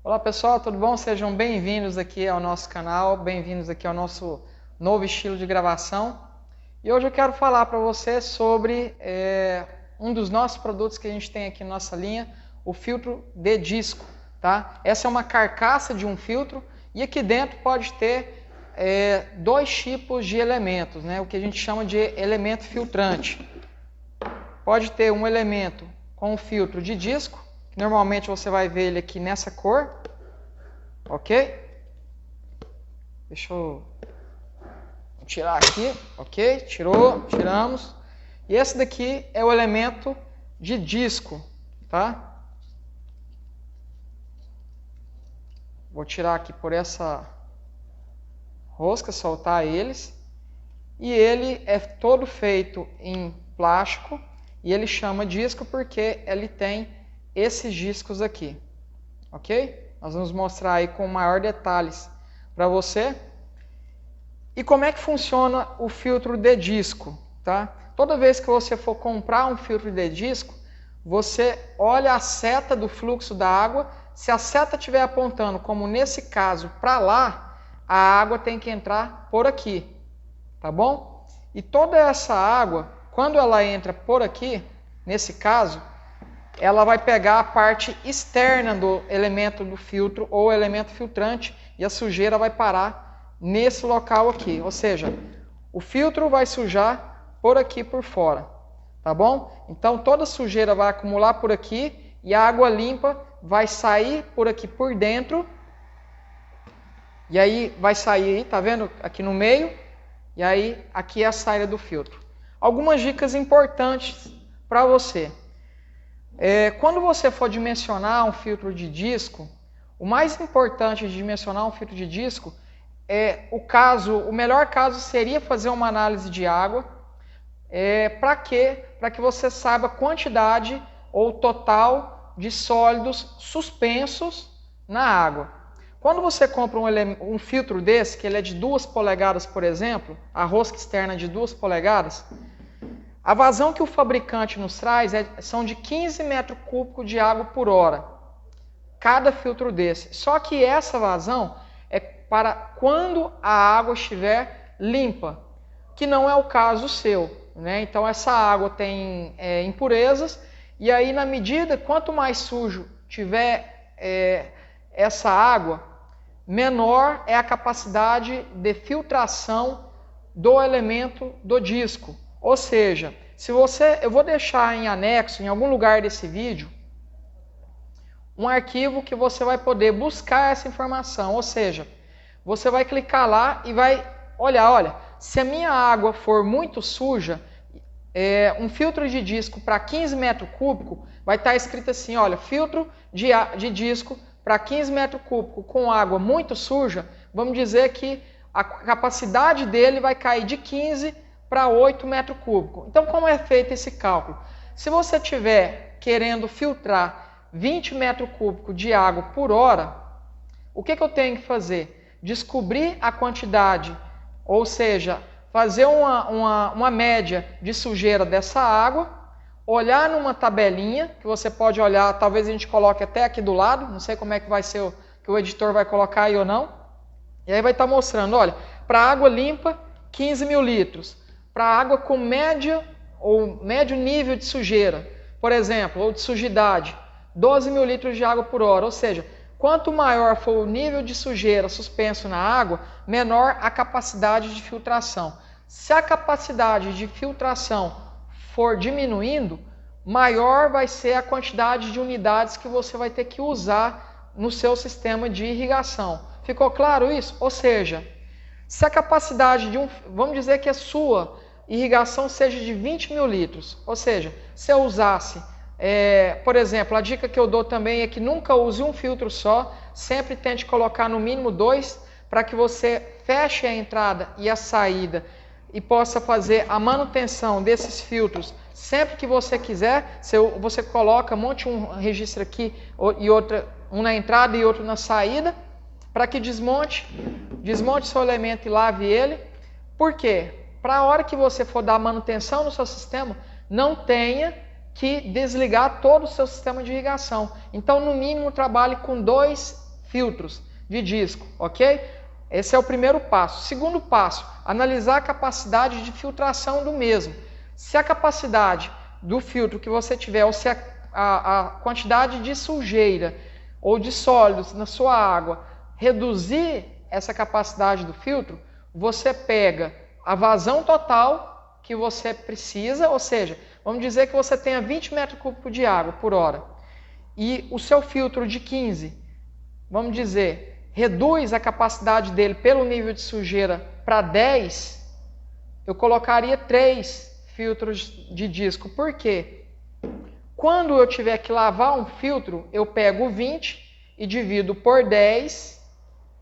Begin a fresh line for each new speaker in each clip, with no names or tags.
Olá pessoal, tudo bom? Sejam bem-vindos aqui ao nosso canal, bem-vindos aqui ao nosso novo estilo de gravação. E hoje eu quero falar para você sobre um dos nossos produtos que a gente tem aqui na nossa linha, o filtro de disco. Tá? Essa é uma carcaça de um filtro e aqui dentro pode ter dois tipos de elementos, né? O que a gente chama de elemento filtrante. Pode ter um elemento com filtro de disco, normalmente você vai ver ele aqui nessa cor, ok? Deixa eu tirar aqui, ok? Tiramos. E esse daqui é o elemento de disco, tá? Vou tirar aqui por essa rosca, soltar eles. E ele é todo feito em plástico e ele chama disco porque ele tem esses discos aqui, ok? Nós vamos mostrar aí com maior detalhes para você. E como é que funciona o filtro de disco, tá? Toda vez que você for comprar um filtro de disco, você olha a seta do fluxo da água. Se a seta estiver apontando, como nesse caso, para lá, a água tem que entrar por aqui, tá bom? E toda essa água, quando ela entra por aqui, nesse caso, ela vai pegar a parte externa do elemento do filtro ou elemento filtrante e a sujeira vai parar nesse local aqui. Ou seja, o filtro vai sujar por aqui por fora, tá bom? Então toda sujeira vai acumular por aqui e a água limpa vai sair por aqui por dentro. E aí vai sair, tá vendo? Aqui no meio. E aí aqui é a saída do filtro. Algumas dicas importantes para você. Quando você for dimensionar um filtro de disco, o mais importante de dimensionar um filtro de disco o melhor caso seria fazer uma análise de água. Para quê? Para que você saiba a quantidade ou total de sólidos suspensos na água. Quando você compra um filtro desse, que ele é de 2 polegadas, por exemplo, a rosca externa de 2 polegadas, a vazão que o fabricante nos traz são de 15 metros cúbicos de água por hora, cada filtro desse. Só que essa vazão é para quando a água estiver limpa, que não é o caso seu, né? Então essa água tem impurezas, e aí na medida, quanto mais sujo tiver essa água, menor é a capacidade de filtração do elemento do disco. Ou seja, eu vou deixar em anexo, em algum lugar desse vídeo, um arquivo que você vai poder buscar essa informação. Ou seja, você vai clicar lá e vai olha, se a minha água for muito suja, um filtro de disco para 15 metros cúbicos vai estar escrito assim, olha, filtro de disco para 15 metros cúbicos com água muito suja, vamos dizer que a capacidade dele vai cair de 15 para 8 metros cúbicos. Então, como é feito esse cálculo? Se você estiver querendo filtrar 20 metros cúbicos de água por hora, o que eu tenho que fazer? Descobrir a quantidade, ou seja, fazer uma média de sujeira dessa água, olhar numa tabelinha, que você pode olhar, talvez a gente coloque até aqui do lado, não sei como é que vai ser, que o editor vai colocar aí ou não, e aí vai estar mostrando, olha, para água limpa, 15 mil litros, para água com médio nível de sujeira, por exemplo, ou de sujidade, 12 mil litros de água por hora, ou seja, quanto maior for o nível de sujeira suspenso na água, menor a capacidade de filtração. Se a capacidade de filtração for diminuindo, maior vai ser a quantidade de unidades que você vai ter que usar no seu sistema de irrigação. Ficou claro isso? Ou seja, se a capacidade vamos dizer que a sua irrigação seja de 20 mil litros, ou seja, se eu usasse, por exemplo, a dica que eu dou também é que nunca use um filtro só, sempre tente colocar no mínimo 2, para que você feche a entrada e a saída e possa fazer a manutenção desses filtros sempre que você quiser. Você coloca, monte um registro aqui e um na entrada e outro na saída, para que desmonte seu elemento e lave ele. Por quê? Para a hora que você for dar manutenção no seu sistema, não tenha que desligar todo o seu sistema de irrigação. Então, no mínimo, trabalhe com 2 filtros de disco, ok? Esse é o primeiro passo. Segundo passo, analisar a capacidade de filtração do mesmo. Se a capacidade do filtro que você tiver, ou se a quantidade de sujeira ou de sólidos na sua água reduzir essa capacidade do filtro, você pega a vazão total que você precisa, ou seja, vamos dizer que você tenha 20 metros cúbicos de água por hora e o seu filtro de 15, vamos dizer, reduz a capacidade dele pelo nível de sujeira para 10, eu colocaria 3 filtros de disco. Por quê? Quando eu tiver que lavar um filtro, eu pego 20 e divido por 10,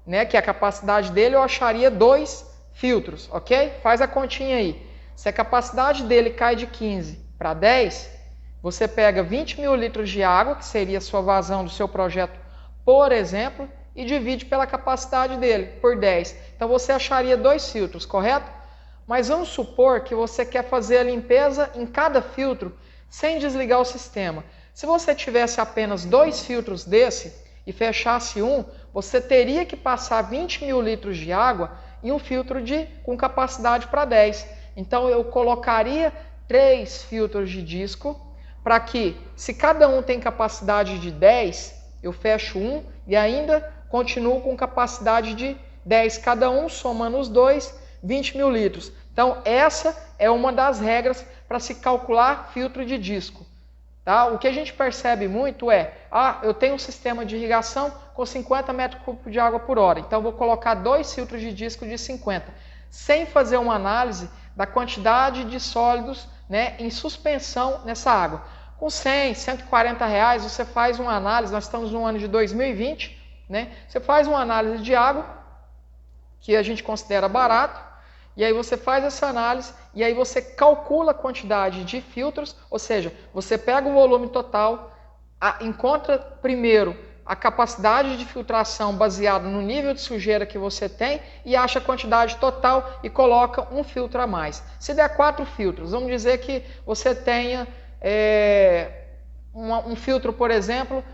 né, que é a capacidade dele, eu acharia 2 filtros, ok? Faz a continha aí. Se a capacidade dele cai de 15 para 10, você pega 20 mil litros de água, que seria a sua vazão do seu projeto, por exemplo, e divide pela capacidade dele, por 10. Então você acharia 2 filtros, correto? Mas vamos supor que você quer fazer a limpeza em cada filtro sem desligar o sistema. Se você tivesse apenas 2 filtros desse e fechasse um, você teria que passar 20 mil litros de água em um filtro com capacidade para 10. Então eu colocaria 3 filtros de disco para que, se cada um tem capacidade de 10, eu fecho um e ainda continuo com capacidade de 10 cada um, somando os dois, 20 mil litros. Então essa é uma das regras para se calcular filtro de disco. Tá? O que a gente percebe muito é, eu tenho um sistema de irrigação com 50 metros cúbicos de água por hora, então vou colocar 2 filtros de disco de 50, sem fazer uma análise da quantidade de sólidos, né, em suspensão nessa água. Com 100, 140 reais, você faz uma análise, nós estamos no ano de 2020, né, você faz uma análise de água, que a gente considera barato, e aí você faz essa análise e aí você calcula a quantidade de filtros, ou seja, você pega o volume total, encontra primeiro a capacidade de filtração baseada no nível de sujeira que você tem e acha a quantidade total e coloca um filtro a mais. Se der 4 filtros, vamos dizer que você tenha um filtro, por exemplo,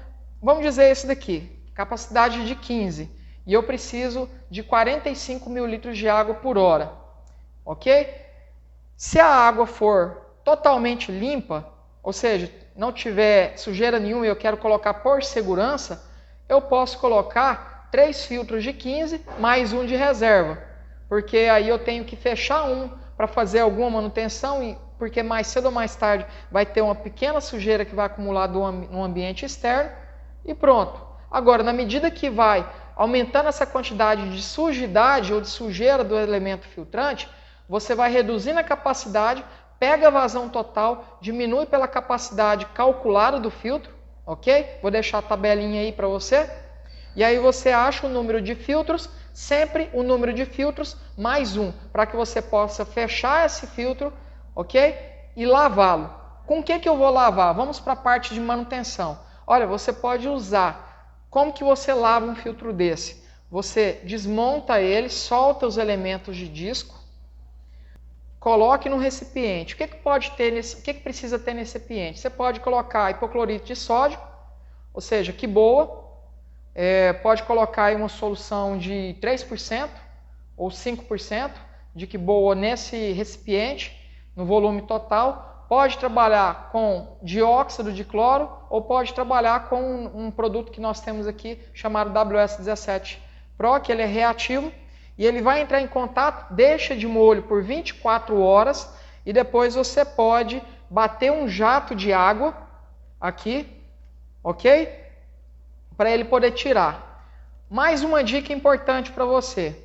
vamos dizer esse daqui, capacidade de 15, e eu preciso de 45 mil litros de água por hora. Ok? Se a água for totalmente limpa, ou seja, não tiver sujeira nenhuma e eu quero colocar por segurança, eu posso colocar 3 filtros de 15 mais um de reserva, porque aí eu tenho que fechar um para fazer alguma manutenção, porque mais cedo ou mais tarde vai ter uma pequena sujeira que vai acumular no ambiente externo e pronto. Agora, na medida que vai aumentando essa quantidade de sujidade ou de sujeira do elemento filtrante, você vai reduzindo a capacidade, pega a vazão total, diminui pela capacidade calculada do filtro, ok? Vou deixar a tabelinha aí para você. E aí você acha o número de filtros, sempre o número de filtros mais um, para que você possa fechar esse filtro, ok? E lavá-lo. Com o que eu vou lavar? Vamos para a parte de manutenção. Olha, você pode usar. Como que você lava um filtro desse? Você desmonta ele, solta os elementos de disco, coloque no recipiente. O que pode ter o que precisa ter nesse recipiente? Você pode colocar hipoclorito de sódio, ou seja, que boa. Pode colocar aí uma solução de 3% ou 5% de que boa nesse recipiente, no volume total. Pode trabalhar com dióxido de cloro ou pode trabalhar com um produto que nós temos aqui chamado WS17 Pro, que ele é reativo. E ele vai entrar em contato, deixa de molho por 24 horas e depois você pode bater um jato de água aqui, ok? Para ele poder tirar. Mais uma dica importante para você.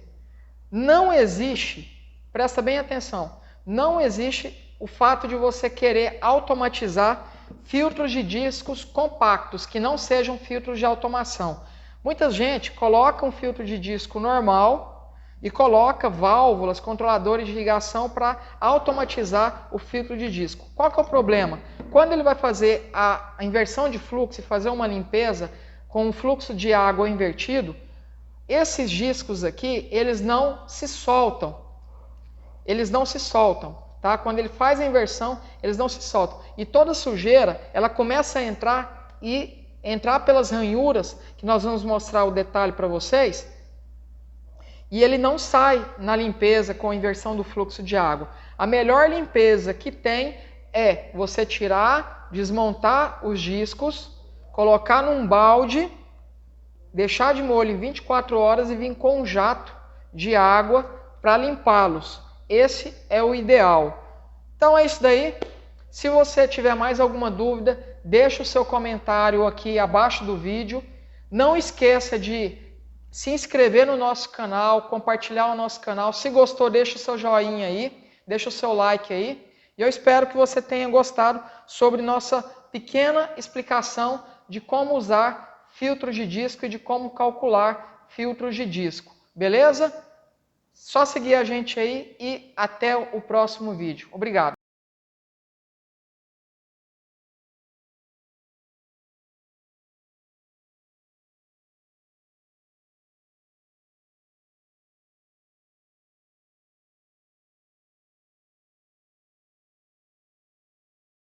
Não existe, presta bem atenção, não existe o fato de você querer automatizar filtros de discos compactos, que não sejam filtros de automação. Muita gente coloca um filtro de disco normal e coloca válvulas, controladores de irrigação para automatizar o filtro de disco. Qual que é o problema? Quando ele vai fazer a inversão de fluxo e fazer uma limpeza com um fluxo de água invertido, esses discos aqui, eles não se soltam. Eles não se soltam, tá? Quando ele faz a inversão, eles não se soltam. E toda sujeira, ela começa a entrar e entrar pelas ranhuras, que nós vamos mostrar o detalhe para vocês, e ele não sai na limpeza com inversão do fluxo de água. A melhor limpeza que tem é você tirar, desmontar os discos, colocar num balde, deixar de molho em 24 horas e vir com um jato de água para limpá-los. Esse é o ideal. Então é isso daí. Se você tiver mais alguma dúvida, deixa o seu comentário aqui abaixo do vídeo. Não esqueça de se inscrever no nosso canal, compartilhar o nosso canal. Se gostou, deixa o seu joinha aí, deixa o seu like aí. E eu espero que você tenha gostado sobre nossa pequena explicação de como usar filtros de disco e de como calcular filtros de disco. Beleza? Só seguir a gente aí e até o próximo vídeo. Obrigado.